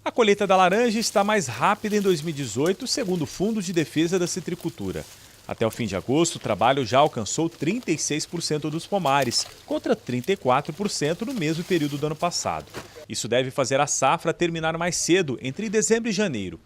A colheita da laranja está mais rápida em 2018, segundo o Fundo de Defesa da Citricultura. Até o fim de agosto, o trabalho já alcançou 36% dos pomares, contra 34% no mesmo período do ano passado. Isso deve fazer a safra terminar mais cedo, entre dezembro e janeiro.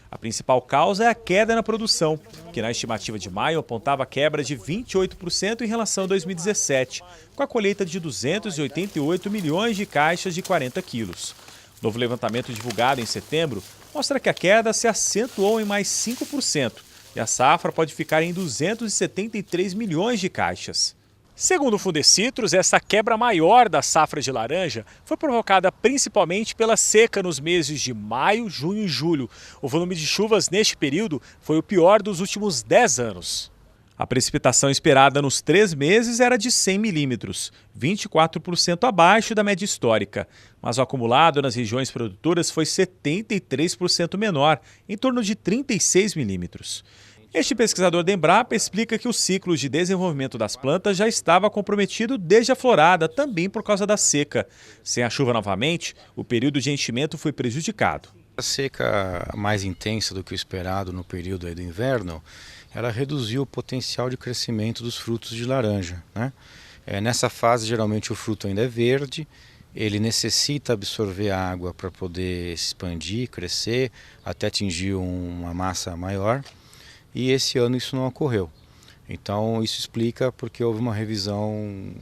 A principal causa é a queda na produção, que na estimativa de maio apontava quebra de 28% em relação a 2017, com a colheita de 288 milhões de caixas de 40 quilos. O novo levantamento divulgado em setembro mostra que a queda se acentuou em mais 5% e a safra pode ficar em 273 milhões de caixas. Segundo o Fundecitrus, essa quebra maior da safra de laranja foi provocada principalmente pela seca nos meses de maio, junho e julho. O volume de chuvas neste período foi o pior dos últimos 10 anos. A precipitação esperada nos 3 meses era de 100 milímetros, 24% abaixo da média histórica, mas o acumulado nas regiões produtoras foi 73% menor, em torno de 36 milímetros. Este pesquisador da Embrapa explica que o ciclo de desenvolvimento das plantas já estava comprometido desde a florada, também por causa da seca. Sem a chuva novamente, o período de enchimento foi prejudicado. A seca mais intensa do que o esperado no período do inverno, ela reduziu o potencial de crescimento dos frutos de laranja, né? Nessa fase, geralmente o fruto ainda é verde, ele necessita absorver água para poder se expandir, crescer, até atingir uma massa maior, e esse ano isso não ocorreu. Então isso explica porque houve uma revisão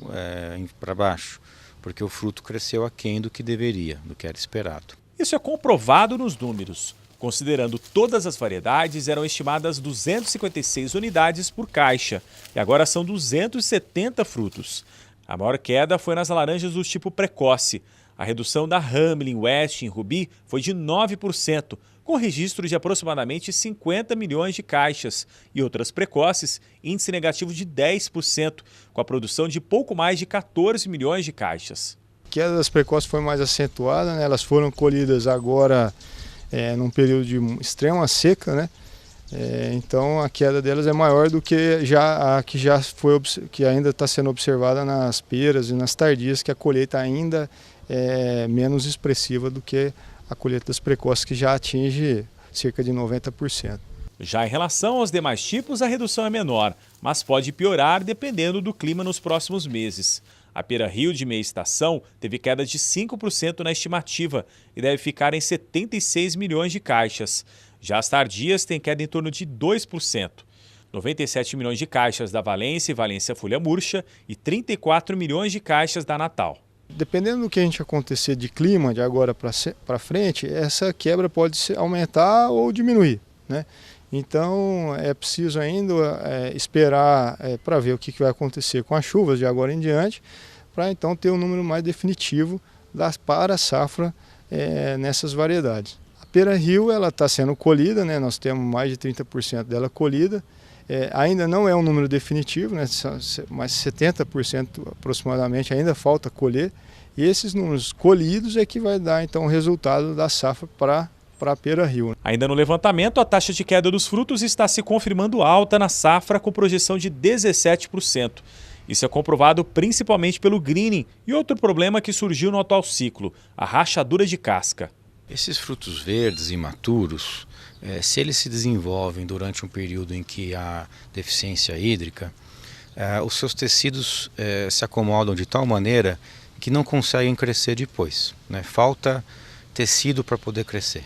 para baixo, porque o fruto cresceu aquém do que deveria, do que era esperado. Isso é comprovado nos números. Considerando todas as variedades, eram estimadas 256 unidades por caixa e agora são 270 frutos. A maior queda foi nas laranjas do tipo precoce. A redução da Hamelin, West e Rubi foi de 9%, com registro de aproximadamente 50 milhões de caixas, e outras precoces, índice negativo de 10%, com a produção de pouco mais de 14 milhões de caixas. A queda das precoces foi mais acentuada, né? Elas foram colhidas agora num período de extrema seca, né? Então a queda delas é maior do que a que ainda está sendo observada nas peras e nas tardias, que a colheita ainda é menos expressiva do que a colheita das precoces, que já atinge cerca de 90%. Já em relação aos demais tipos, a redução é menor, mas pode piorar dependendo do clima nos próximos meses. A pera Rio de meia estação teve queda de 5% na estimativa e deve ficar em 76 milhões de caixas. Já as tardias têm queda em torno de 2%. 97 milhões de caixas da Valência e Valência Folha Murcha e 34 milhões de caixas da Natal. Dependendo do que a gente acontecer de clima de agora para frente, essa quebra pode aumentar ou diminuir, né? Então é preciso ainda esperar para ver o que vai acontecer com as chuvas de agora em diante, para então ter um número mais definitivo para a safra nessas variedades. A pera Rio está sendo colhida, né? Nós temos mais de 30% dela colhida. Ainda não é um número definitivo, né? Mas 70% aproximadamente ainda falta colher. E esses números colhidos é que vai dar então o resultado da safra para a pera Rio. Ainda no levantamento, a taxa de queda dos frutos está se confirmando alta na safra, com projeção de 17%. Isso é comprovado principalmente pelo greening e outro problema que surgiu no atual ciclo, a rachadura de casca. Esses frutos verdes imaturos, se eles se desenvolvem durante um período em que há deficiência hídrica, os seus tecidos se acomodam de tal maneira que não conseguem crescer depois, né? Falta tecido para poder crescer.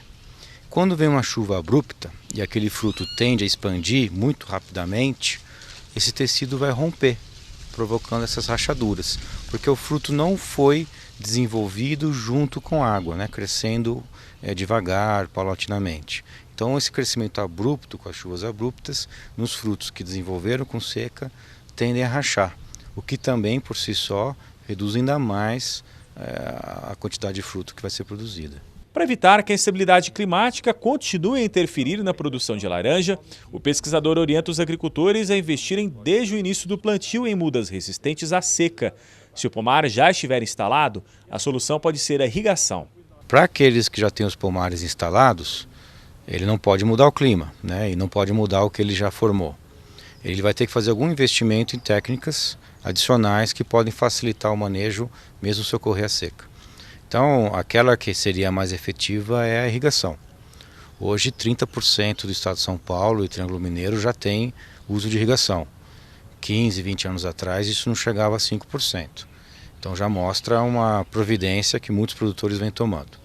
Quando vem uma chuva abrupta e aquele fruto tende a expandir muito rapidamente, esse tecido vai romper, provocando essas rachaduras, porque o fruto não foi desenvolvido junto com a água, né? Crescendo devagar, paulatinamente. Então esse crescimento abrupto, com as chuvas abruptas, nos frutos que desenvolveram com seca, tendem a rachar, o que também por si só reduz ainda mais a quantidade de fruto que vai ser produzida. Para evitar que a instabilidade climática continue a interferir na produção de laranja, o pesquisador orienta os agricultores a investirem desde o início do plantio em mudas resistentes à seca. Se o pomar já estiver instalado, a solução pode ser a irrigação. Para aqueles que já têm os pomares instalados, ele não pode mudar o clima, né? E não pode mudar o que ele já formou. Ele vai ter que fazer algum investimento em técnicas adicionais que podem facilitar o manejo, mesmo se ocorrer a seca. Então, aquela que seria mais efetiva é a irrigação. Hoje, 30% do estado de São Paulo e Triângulo Mineiro já tem uso de irrigação. 15, 20 anos atrás, isso não chegava a 5%. Então, já mostra uma providência que muitos produtores vêm tomando.